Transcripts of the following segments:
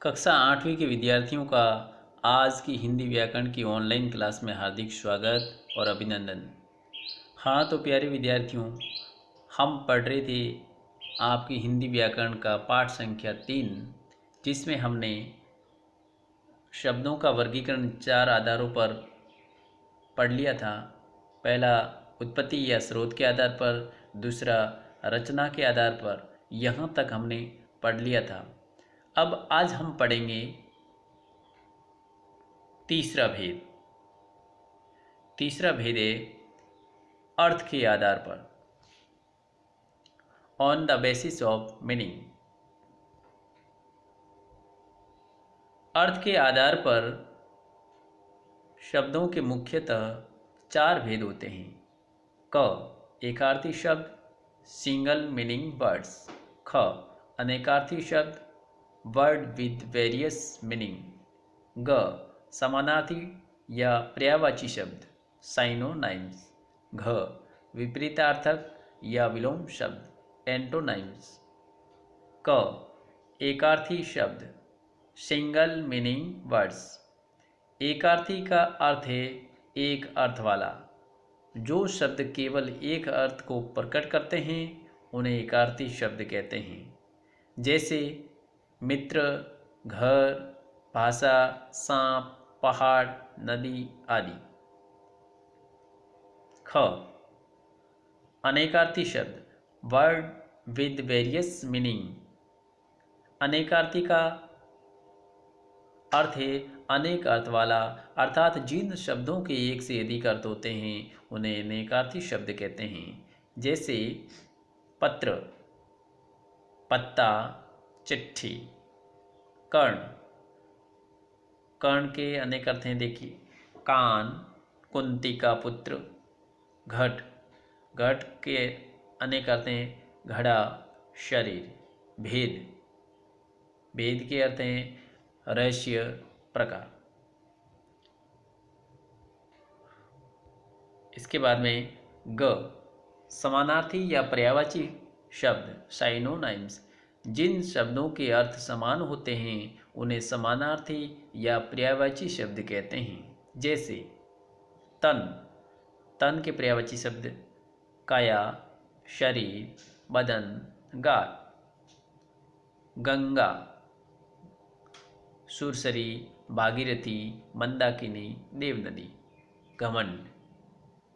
कक्षा 8वीं के विद्यार्थियों का आज की हिंदी व्याकरण की ऑनलाइन क्लास में हार्दिक स्वागत और अभिनंदन। हाँ तो प्यारे विद्यार्थियों, हम पढ़ रहे थे आपकी हिंदी व्याकरण का पाठ संख्या 3, जिसमें हमने शब्दों का वर्गीकरण 4 आधारों पर पढ़ लिया था। पहला उत्पत्ति या स्रोत के आधार पर, दूसरा रचना के आधार पर, यहाँ तक हमने पढ़ लिया था। अब आज हम पढ़ेंगे तीसरा भेद। तीसरा भेद है अर्थ के आधार पर, on the basis of meaning. अर्थ के आधार पर शब्दों के मुख्यतः 4 भेद होते हैं। क एकार्थी शब्द, सिंगल मीनिंग वर्ड्स। ख अनेकार्थी शब्द, वर्ड विद वेरियस मीनिंग। ग समानार्थी या पर्यायवाची शब्द, साइनोनाइम्स। घ विपरीतार्थक या विलोम शब्द, एंटोनाइम्स। क एकार्थी शब्द, सिंगल मीनिंग वर्ड्स। एकार्थी का अर्थ है एक अर्थ वाला। जो शब्द केवल एक अर्थ को प्रकट करते हैं उन्हें एकार्थी शब्द कहते हैं, जैसे मित्र, घर, भाषा, सांप, पहाड़, नदी आदि। ख अनेकार्थी शब्द, वर्ड विद वेरियस मीनिंग। अनेकार्थी का अर्थ है अनेक अर्थ वाला, अर्थात जिन शब्दों के एक से अधिक अर्थ होते हैं उन्हें अनेकार्थी शब्द कहते हैं, जैसे पत्र, पत्ता, चिट्ठी। कर्ण, कर्ण के अनेक अर्थ हैं, देखिए कान, कुंती का पुत्र। घट, घट के अनेक अर्थ हैं, घड़ा, शरीर। भेद, भेद के अर्थ हैं रहस्य, प्रकार। इसके बाद में ग समानार्थी या पर्यायवाची शब्द, साइनोनाइम्स। जिन शब्दों के अर्थ समान होते हैं उन्हें समानार्थी या पर्यायवाची शब्द कहते हैं, जैसे तन, तन के पर्यायवाची शब्द काया, शरीर, बदन, गाल। गंगा, सुरसरी, भागीरथी, मंदाकिनी, देवनदी। घमंड,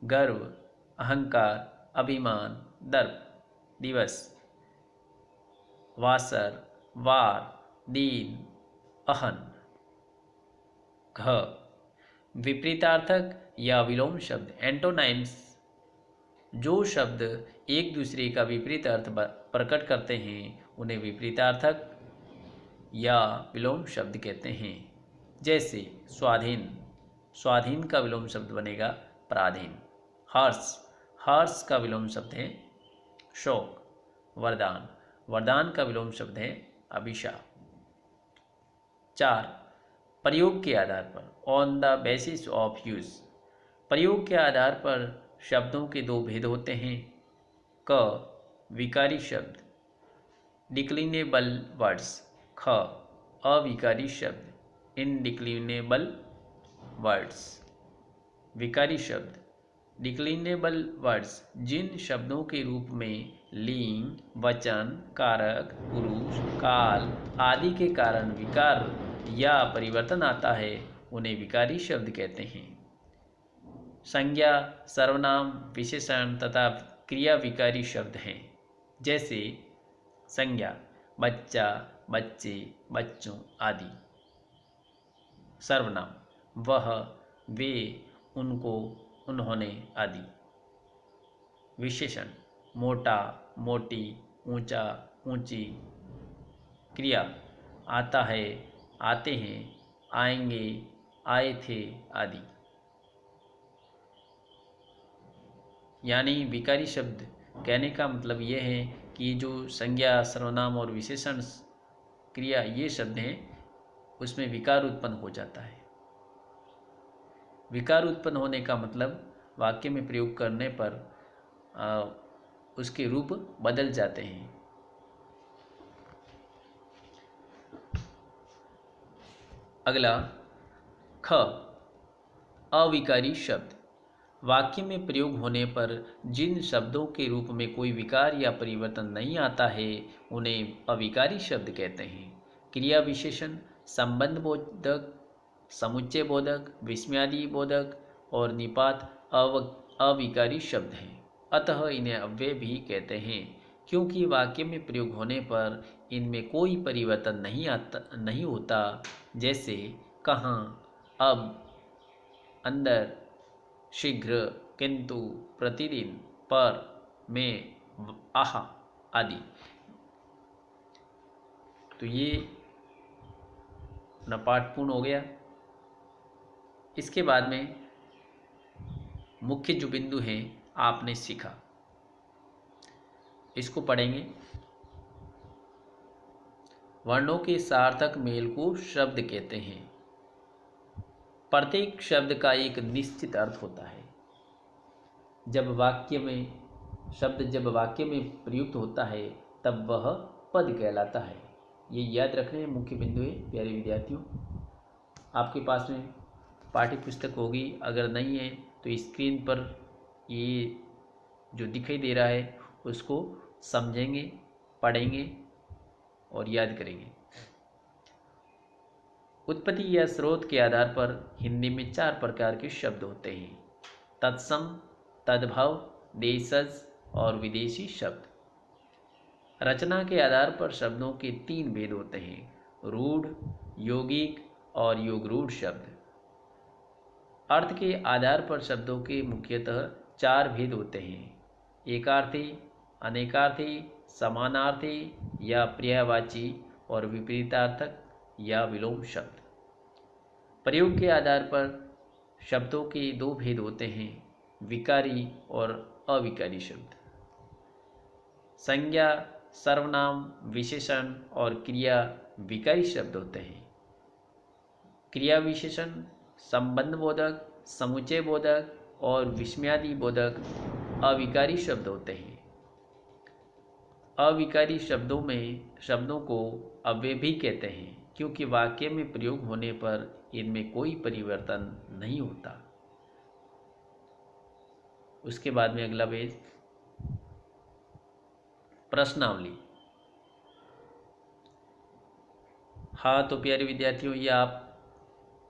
गर्व, अहंकार, अभिमान, दर्प। दिवस, वासर, वार, दीन, अहन। घ विपरीतार्थक या विलोम शब्द, एंटोनाइम्स। जो शब्द एक दूसरे का विपरीत अर्थ प्रकट करते हैं उन्हें विपरीतार्थक या विलोम शब्द कहते हैं, जैसे स्वाधीन, स्वाधीन का विलोम शब्द बनेगा पराधीन। हर्ष, हर्ष का विलोम शब्द है शोक। वरदान, वरदान का विलोम शब्द है अभिशाप। 4 प्रयोग के आधार पर, on the basis of use. प्रयोग के आधार पर शब्दों के 2 भेद होते हैं। क विकारी शब्द, डिक्लिनेबल वर्ड्स। ख अविकारी शब्द, इनडिक्लिनेबल वर्ड्स। विकारी शब्द, डिक्लिनेबल वर्ड्स, जिन शब्दों के रूप में लिंग, वचन, कारक, पुरुष, काल आदि के कारण विकार या परिवर्तन आता है उन्हें विकारी शब्द कहते हैं। संज्ञा, सर्वनाम, विशेषण तथा क्रिया विकारी शब्द हैं, जैसे संज्ञा बच्चा, बच्चे, बच्चों आदि। सर्वनाम वह, वे, उनको, उन्होंने आदि। विशेषण मोटा, मोटी, ऊंचा, ऊंची। क्रिया आता है, आते हैं, आएंगे, आए थे आदि। यानी विकारी शब्द कहने का मतलब यह है कि जो संज्ञा, सर्वनाम और विशेषण क्रिया ये शब्द हैं उसमें विकार उत्पन्न हो जाता है। विकार उत्पन्न होने का मतलब वाक्य में प्रयोग करने पर उसके रूप बदल जाते हैं। अगला ख, अविकारी शब्द। वाक्य में प्रयोग होने पर जिन शब्दों के रूप में कोई विकार या परिवर्तन नहीं आता है उन्हें अविकारी शब्द कहते हैं। क्रिया विशेषण संबंध बोधक, समुच्चय बोधक, विस्मयादि बोधक और निपात अविकारी शब्द हैं, अतः इन्हें अव्यय भी कहते हैं क्योंकि वाक्य में प्रयोग होने पर इनमें कोई परिवर्तन नहीं होता, जैसे कहाँ, अब, अंदर, शीघ्र, किंतु, प्रतिदिन, पर, में, आह आदि। तो ये अपना पाठ पूर्ण हो गया। इसके बाद में मुख्य जो बिंदु हैं आपने सीखा, इसको पढ़ेंगे। वर्णों के सार्थक मेल को शब्द कहते हैं। प्रत्येक शब्द का एक निश्चित अर्थ होता है। जब वाक्य में प्रयुक्त होता है तब वह पद कहलाता है। ये याद रखने मुख्य बिंदु है। प्यारे विद्यार्थियों, आपके पास में पाठ्य पुस्तक होगी, अगर नहीं है तो स्क्रीन पर ये जो दिखाई दे रहा है उसको समझेंगे, पढ़ेंगे और याद करेंगे। उत्पत्ति या स्रोत के आधार पर हिंदी में 4 प्रकार के शब्द होते हैं: तत्सम, तद्भव, देशज और विदेशी शब्द। रचना के आधार पर शब्दों के 3 भेद होते हैं: रूढ़, यौगिक और योगरूढ़ शब्द। अर्थ के आधार पर शब्दों के मुख्यतः 4 भेद होते हैं: एकार्थी, अनेकार्थी, समानार्थी या पर्यायवाची और विपरीतार्थक या विलोम शब्द। प्रयोग के आधार पर शब्दों के 2 भेद होते हैं: विकारी और अविकारी शब्द। संज्ञा, सर्वनाम, विशेषण और क्रिया विकारी शब्द होते हैं। क्रिया विशेषण संबंध बोधक, समुच्चय बोधक और विस्मयादि बोधक अविकारी शब्द होते हैं। अविकारी शब्दों को अव्यय भी कहते हैं क्योंकि वाक्य में प्रयोग होने पर इनमें कोई परिवर्तन नहीं होता। उसके बाद में अगला पेज, प्रश्नावली। हाँ, तो प्यारे विद्यार्थियों, ये आप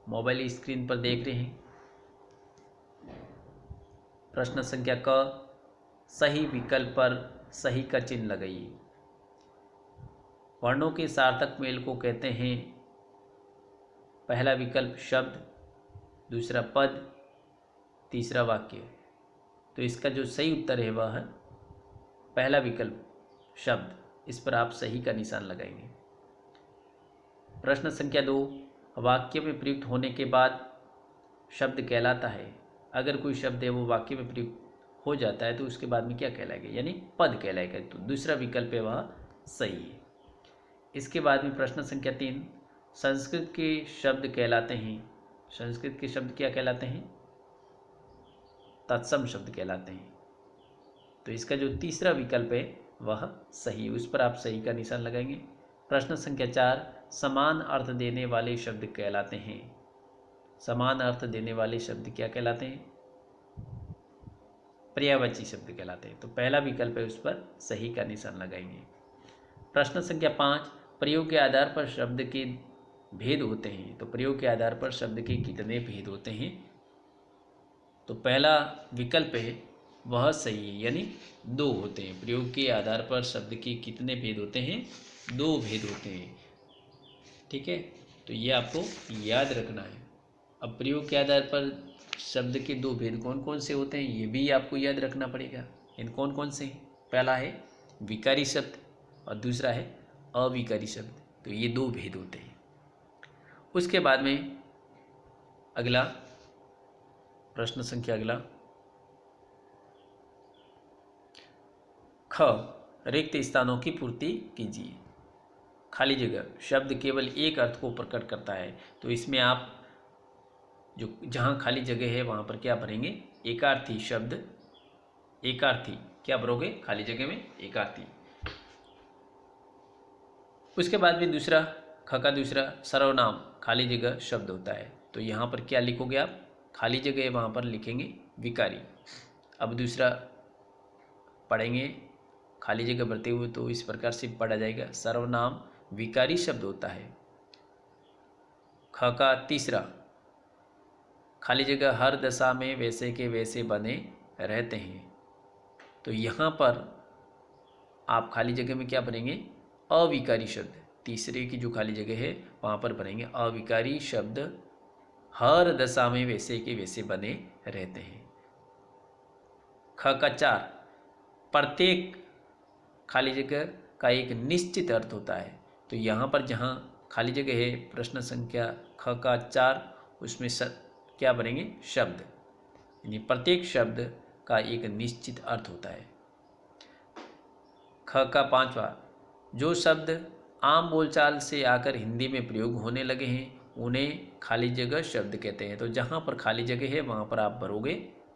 मोबाइल स्क्रीन पर देख रहे हैं। प्रश्न संख्या क, सही विकल्प पर सही का चिन्ह लगाइए। वर्णों के सार्थक मेल को कहते हैं: पहला विकल्प शब्द, दूसरा पद, तीसरा वाक्य। तो इसका जो सही उत्तर है वह है पहला विकल्प शब्द। इस पर आप सही का निशान लगाएंगे। प्रश्न संख्या 2, वाक्य में प्रयुक्त होने के बाद शब्द कहलाता है। अगर कोई शब्द है वो वाक्य में प्रयुक्त हो जाता है तो उसके बाद में क्या कहलाएगा, यानी पद कहलाएगा। तो दूसरा विकल्प है वह सही है। इसके बाद में प्रश्न संख्या 3, संस्कृत के शब्द कहलाते हैं। संस्कृत के शब्द क्या कहलाते हैं? तत्सम शब्द कहलाते हैं। तो इसका जो तीसरा विकल्प है वह सही, उस पर आप सही का निशान लगाएंगे। प्रश्न संख्या 4, समान अर्थ देने वाले शब्द कहलाते हैं। समान अर्थ देने वाले शब्द क्या कहलाते हैं? पर्यायवाची शब्द कहलाते हैं। तो पहला विकल्प है, उस पर सही का निशान लगाएंगे। प्रश्न संख्या 5, प्रयोग के आधार पर शब्द के भेद होते हैं। तो प्रयोग के आधार पर शब्द के कितने भेद होते हैं? तो पहला विकल्प है वह सही है, यानी 2 होते हैं। प्रयोग के आधार पर शब्द के कितने भेद होते हैं? 2 भेद होते हैं। ठीक है, तो ये आपको याद रखना है। अब प्रयोग के आधार पर शब्द के 2 भेद कौन कौन से होते हैं ये भी आपको याद रखना पड़ेगा। इन कौन कौन से हैं? पहला है विकारी शब्द और दूसरा है अविकारी शब्द। तो ये 2 भेद होते हैं। उसके बाद में अगला प्रश्न संख्या अगला ख, रिक्त स्थानों की पूर्ति कीजिए। खाली जगह शब्द केवल एक अर्थ को प्रकट करता है। तो इसमें आप जो जहाँ खाली जगह है वहाँ पर क्या भरेंगे? एकार्थी शब्द। एकार्थी क्या भरोगे खाली जगह में? एकार्थी। उसके बाद में दूसरा ख का दूसरा सर्वनाम खाली जगह शब्द होता है, तो यहाँ पर क्या लिखोगे आप? खाली जगह वहाँ पर लिखेंगे विकारी। अब दूसरा पढ़ेंगे खाली जगह भरते हुए, तो इस प्रकार से पढ़ा जाएगा, सर्वनाम विकारी शब्द होता है। ख का तीसरा खाली जगह हर दशा में वैसे के वैसे बने रहते हैं, तो यहाँ पर आप खाली जगह में क्या भरेंगे? अविकारी शब्द। तीसरे की जो खाली जगह है वहाँ पर भरेंगे अविकारी शब्द हर दशा में वैसे के वैसे बने रहते हैं। ख का चार प्रत्येक खाली जगह का एक निश्चित अर्थ होता है, तो यहाँ पर जहाँ खाली जगह है प्रश्न संख्या ख का 4, उसमें क्या बनेंगे? शब्द, यानी प्रत्येक शब्द का एक निश्चित अर्थ होता है। ख का 5वां जो शब्द आम बोलचाल से आकर हिंदी में प्रयोग होने लगे हैं उन्हें खाली जगह शब्द कहते हैं, तो जहाँ पर खाली जगह है वहाँ पर आप भरोगे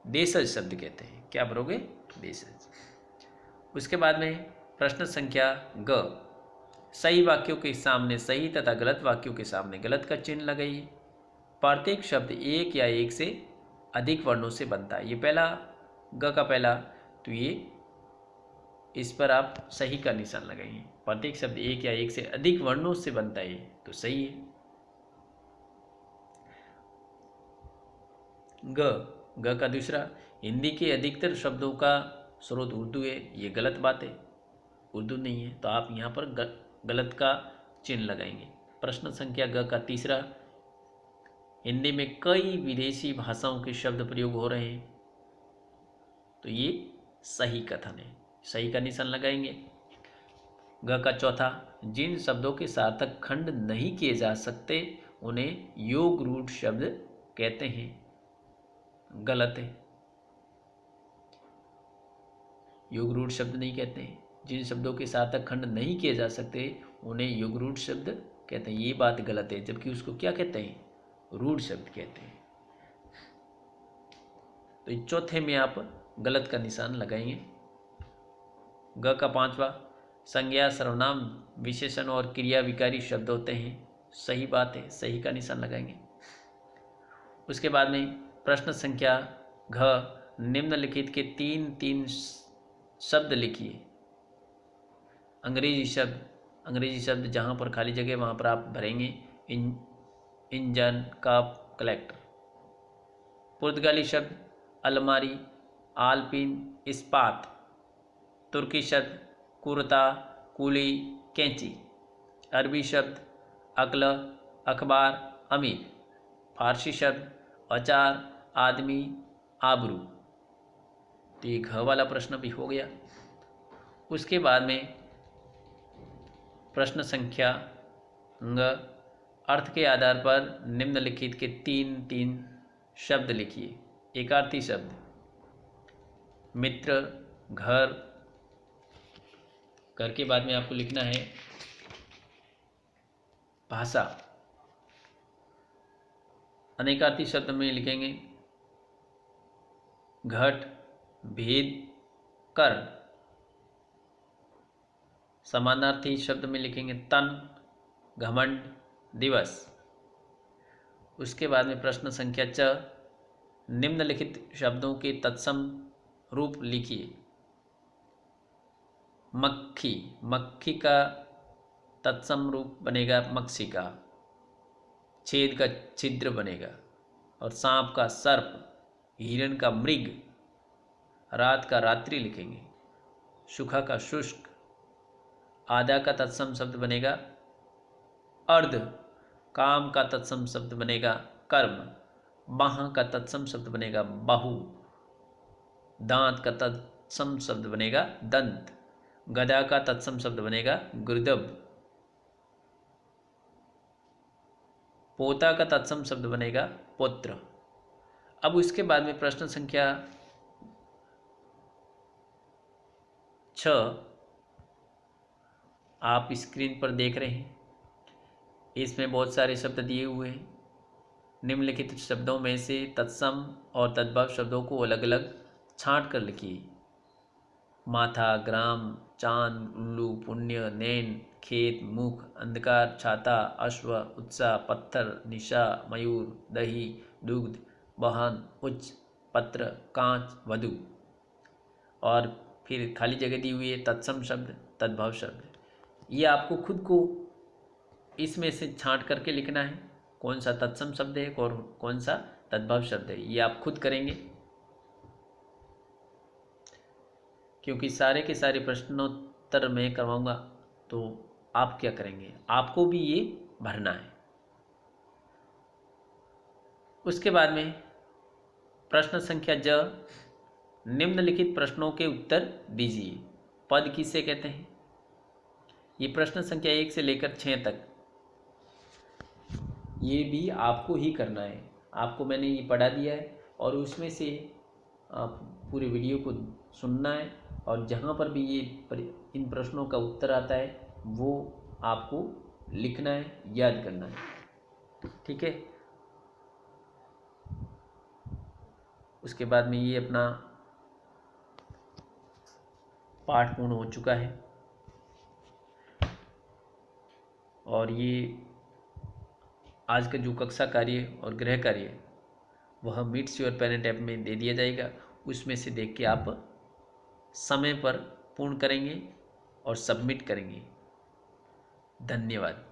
देशज शब्द कहते हैं। क्या भरोगे? देशज। उसके बाद में प्रश्न संख्या ग सही वाक्यों के सामने सही तथा गलत वाक्यों के सामने गलत का चिन्ह लगाइए। प्रत्येक शब्द एक या एक से अधिक वर्णों से बनता है। ये पहला ग का पहला, तो ये इस पर आप सही का निशान लगाइए। प्रत्येक शब्द एक या एक से अधिक वर्णों से बनता है, तो सही है। ग का दूसरा हिंदी के अधिकतर शब्दों का स्रोत उर्दू है, ये गलत बात है, उर्दू नहीं है, तो आप यहाँ पर गलत का चिन्ह लगाएंगे। प्रश्न संख्या ग का तीसरा हिंदी में कई विदेशी भाषाओं के शब्द प्रयोग हो रहे हैं, तो ये सही कथन है, सही का निशान लगाएंगे। ग का चौथा जिन शब्दों के सार्थक खंड नहीं किए जा सकते उन्हें योग रूढ़ शब्द कहते हैं, गलत है, योग रूढ़ शब्द नहीं कहते हैं। जिन शब्दों के सार्थक खंड नहीं किए जा सकते उन्हें योग रूढ़ शब्द कहते हैं, ये बात गलत है, जबकि उसको क्या कहते हैं? रूढ़ शब्द कहते हैं। तो इस चौथे में आप गलत का निशान लगाएंगे। ग का पांचवा संज्ञा सर्वनाम विशेषण और क्रिया विकारी शब्द होते हैं, सही बात है, सही का निशान लगाएंगे। उसके बाद में प्रश्न संख्या घ निम्नलिखित के तीन शब्द लिखिए। अंग्रेजी शब्द जहाँ पर खाली जगह वहाँ पर आप भरेंगे इंजन, कप, कलेक्टर। पुर्तगाली शब्द अलमारी, आलपिन, इस्पात। तुर्की शब्द कुर्ता, कुली, कैंची। अरबी शब्द अक्ल, अखबार, अमीर। फारसी शब्द अचार, आदमी, आबरू। तो ये घ वाला प्रश्न भी हो गया। उसके बाद में प्रश्न संख्या ङ अर्थ के आधार पर निम्नलिखित के तीन शब्द लिखिए। एकार्थी शब्द मित्र, घर। घर के बाद में आपको लिखना है भाषा। अनेकार्थी शब्द में लिखेंगे घट, भेद, कर्ण। समानार्थी शब्द में लिखेंगे तन, घमंड, दिवस। उसके बाद में प्रश्न संख्या च निम्नलिखित शब्दों के तत्सम रूप लिखिए। मक्खी, मक्खी का तत्सम रूप बनेगा मक्षिका। छेद का छिद्र बनेगा। और सांप का सर्प, हिरण का मृग, रात का रात्रि लिखेंगे। सूखा का शुष्क। आधा का तत्सम शब्द बनेगा अर्ध। काम का तत्सम शब्द बनेगा कर्म। बाह का तत्सम शब्द बनेगा बाहु। दांत का तत्सम शब्द बनेगा दंत। गदा का तत्सम शब्द बनेगा गुर्दब। पोता का तत्सम शब्द बनेगा पुत्र। अब उसके बाद में प्रश्न संख्या 6 आप स्क्रीन पर देख रहे हैं। इसमें बहुत सारे शब्द दिए हुए हैं। निम्नलिखित शब्दों में से तत्सम और तद्भव शब्दों को अलग अलग छांट कर लिखिए। माथा, ग्राम, चांद, उल्लू, पुण्य, नैन, खेत, मुख, अंधकार, छाता, अश्व, उत्साह, पत्थर, निशा, मयूर, दही, दुग्ध, वाहन, उच्च, पत्र, कांच, वधु। और फिर खाली जगह दी हुई है तत्सम शब्द, तद्भव शब्द। ये आपको खुद को इसमें से छांट करके लिखना है, कौन सा तत्सम शब्द है और कौन सा तद्भव शब्द है, ये आप खुद करेंगे। क्योंकि सारे के सारे प्रश्नोत्तर मैं करवाऊंगा, तो आप क्या करेंगे, आपको भी ये भरना है। उसके बाद में प्रश्न संख्या ज, निम्नलिखित प्रश्नों के उत्तर दीजिए। पद किसे कहते हैं? ये प्रश्न संख्या 1 से लेकर 6 तक ये भी आपको ही करना है। आपको मैंने ये पढ़ा दिया है और उसमें से आप पूरे वीडियो को सुनना है, और जहाँ पर भी ये इन प्रश्नों का उत्तर आता है वो आपको लिखना है, याद करना है। ठीक है। उसके बाद में ये अपना पाठ पूर्ण हो चुका है, और ये आज का जो कक्षा कार्य और गृह कार्य वह मीट्स योर पेरेंट ऐप में दे दिया जाएगा। उसमें से देख के आप समय पर पूर्ण करेंगे और सबमिट करेंगे। धन्यवाद।